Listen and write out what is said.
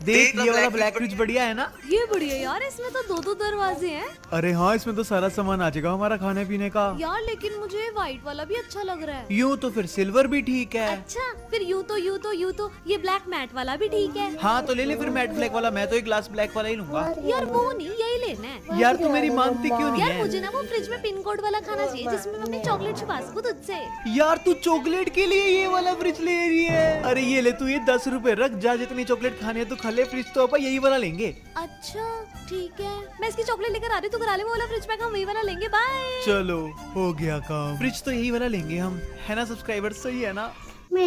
देख ये वाला ब्लैक फ्रिज बढ़िया है ना। ये बढ़िया यार, इसमें तो दो दरवाजे हैं। अरे हाँ, इसमें तो सारा सामान आ जाएगा हमारा खाने पीने का। यार लेकिन मुझे व्हाइट वाला भी अच्छा लग रहा है। यूँ तो फिर सिल्वर भी ठीक है। अच्छा फिर यूं तो ये ब्लैक मैट वाला भी ठीक है। हाँ तो ले ले फिर मैट ब्लैक वाला। मैं तो एक ग्लास ब्लैक वाला ही लूंगा। यार वो नहीं, यही लेना है। यार तू मेरी मानती क्यों नहीं यार है? मुझे ना वो फ्रिज में पिन कोड वाला खाना चाहिए जिसमें मैं अपनी चॉकलेट छुपा सकूं तुझसे। यार तू चॉकलेट के लिए ये वाला फ्रिज ले रही है? अरे ये ले, तू ये 10 रुपए रख जा, जितनी चॉकलेट खानी है तू खा ले। फ्रिज तो अपन यही वाला लेंगे। अच्छा ठीक है, मैं इसकी चॉकलेट लेकर आ रही हूँ, तू करा ले वो वाला फ्रिज पैक, हम वही वाला लेंगे। बाय। चलो हो गया काम। फ्रिज तो यही वाला लेंगे हम, है ना सब्सक्राइबर? सही है ना?